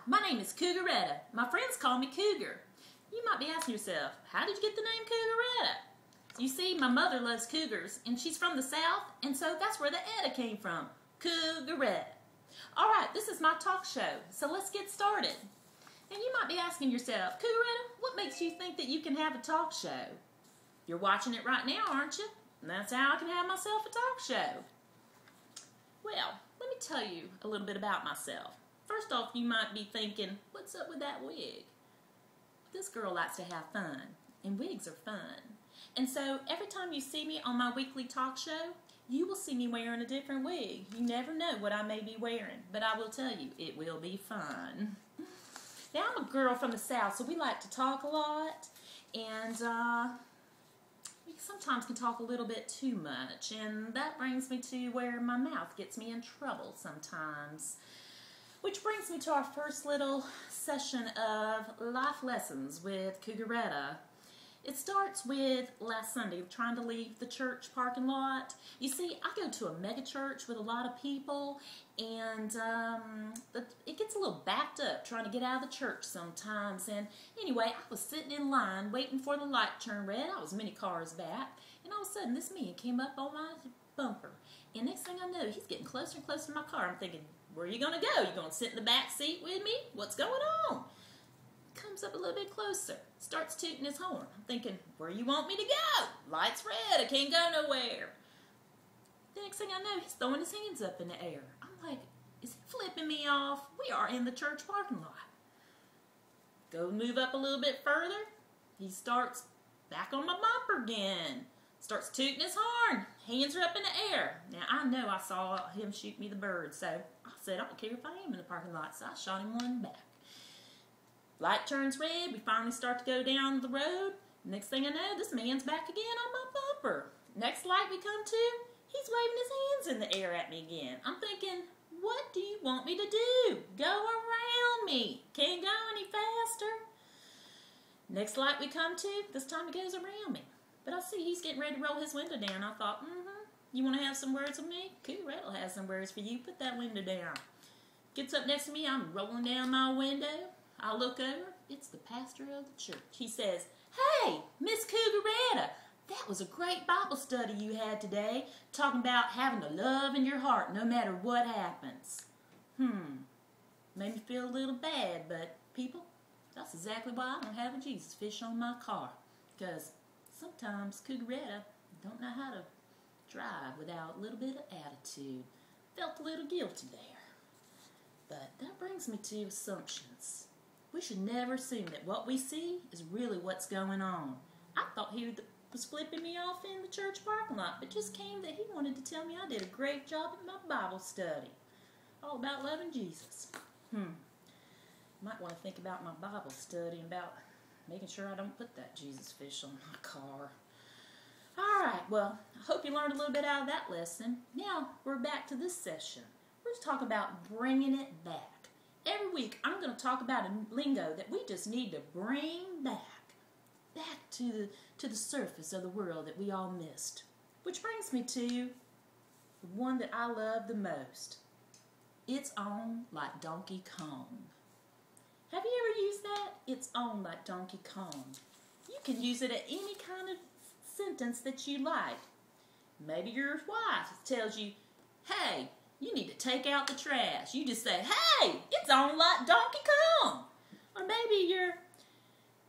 my name is CouGaretta. My friends call me Cougar. You might be asking yourself, how did you get the name CouGaretta? You see, my mother loves cougars, and she's from the South, and so that's where the Etta came from, CouGaretta. All right, this is my talk show, so let's get started. And you might be asking yourself, CouGaretta, what makes you think that you can have a talk show? You're watching it right now, aren't you? And that's how I can have myself a talk show. Well, let me tell you a little bit about myself. First off, you might be thinking, what's up with that wig? This girl likes to have fun, and wigs are fun. And so every time you see me on my weekly talk show, you will see me wearing a different wig. You never know what I may be wearing, but I will tell you, it will be fun. Now, I'm a girl from the South, so we like to talk a lot, and we sometimes can talk a little bit too much, and that brings me to where my mouth gets me in trouble sometimes. Which brings me to our first little session of life lessons with CouGaretta. It starts with last Sunday, trying to leave the church parking lot. You see, I go to a mega church with a lot of people, and it gets a little backed up trying to get out of the church sometimes. And anyway, I was sitting in line waiting for the light to turn red. I was many cars back, and all of a sudden this man came up on my bumper. And next thing I know, he's getting closer and closer to my car. I'm thinking, where are you going to go? You going to sit in the back seat with me? What's going on? Comes up a little bit closer, starts tooting his horn. I'm thinking, where you want me to go? Light's red, I can't go nowhere. The next thing I know, he's throwing his hands up in the air. I'm like, is he flipping me off? We are in the church parking lot. Go move up a little bit further. He starts back on my bumper again. Starts tooting his horn. Hands are up in the air. Now, I know I saw him shoot me the bird, so I said, I don't care if I am in the parking lot, so I shot him one back. Light turns red. We finally start to go down the road. Next thing I know, this man's back again on my bumper. Next light we come to, he's waving his hands in the air at me again. I'm thinking, what do you want me to do? Go around me. Can't go any faster. Next light we come to, this time he goes around me. But I see he's getting ready to roll his window down. I thought, you want to have some words with me? CouGaretta has some words for you. Put that window down. Gets up next to me. I'm rolling down my window. I look over. It's the pastor of the church. He says, hey, Miss CouGaretta, that was a great Bible study you had today, talking about having the love in your heart no matter what happens. Made me feel a little bad, but people, that's exactly why I don't have a Jesus fish on my car. Because sometimes CouGaretta don't know how to drive without a little bit of attitude. Felt a little guilty there. But that brings me to assumptions. We should never assume that what we see is really what's going on. I thought he was flipping me off in the church parking lot, but just came that he wanted to tell me I did a great job at my Bible study. All about loving Jesus. Might want to think about my Bible study and about making sure I don't put that Jesus fish on my car. Alright, well, I hope you learned a little bit out of that lesson. Now, we're back to this session. We're just talking about bringing it back. Every week, I'm going to talk about a lingo that we just need to bring back to the surface of the world that we all missed. Which brings me to the one that I love the most. It's on like Donkey Kong. Have you ever used that? It's on like Donkey Kong. You can use it at any kind of sentence that you like. Maybe your wife tells you, hey, you need to take out the trash. You just say, hey, it's on like Donkey Kong. Or maybe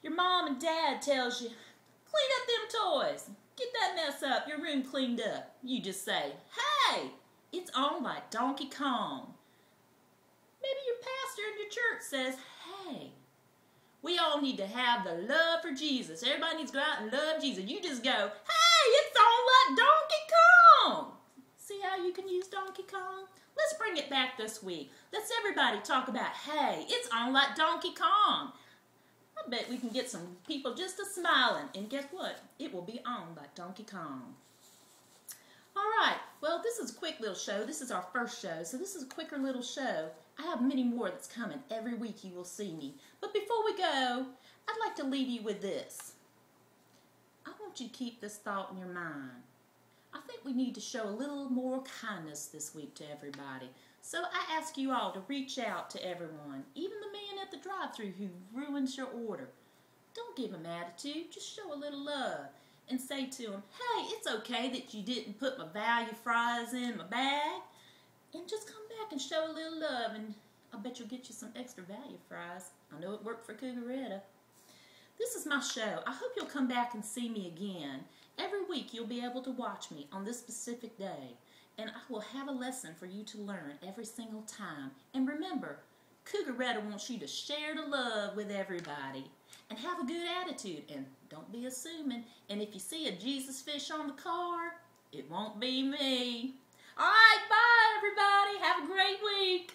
your mom and dad tells you, clean up them toys. Get that mess up, your room cleaned up. You just say, hey, it's on like Donkey Kong. Maybe your pastor in your church says, hey, we all need to have the love for Jesus. Everybody needs to go out and love Jesus. You just go, hey, it's on like Donkey Kong. See how you can use Donkey Kong? Let's bring it back this week. Let's everybody talk about, hey, it's on like Donkey Kong. I bet we can get some people just a smiling. And guess what? It will be on like Donkey Kong. All right. Well, this is a quick little show. This is our first show, so this is a quicker little show. I have many more that's coming. Every week you will see me. But before we go, I'd like to leave you with this. I want you to keep this thought in your mind. I think we need to show a little more kindness this week to everybody. So I ask you all to reach out to everyone, even the man at the drive-thru who ruins your order. Don't give him attitude, just show a little love and say to him, hey, it's okay that you didn't put my value fries in my bag. And just come back and show a little love, and I bet you'll get you some extra value fries. I know it worked for CouGaretta. This is my show. I hope you'll come back and see me again. Every week you'll be able to watch me on this specific day, and I will have a lesson for you to learn every single time. And remember, CouGaretta wants you to share the love with everybody and have a good attitude, and don't be assuming. And if you see a Jesus fish on the car, it won't be me. All right, bye everybody. Have a great week.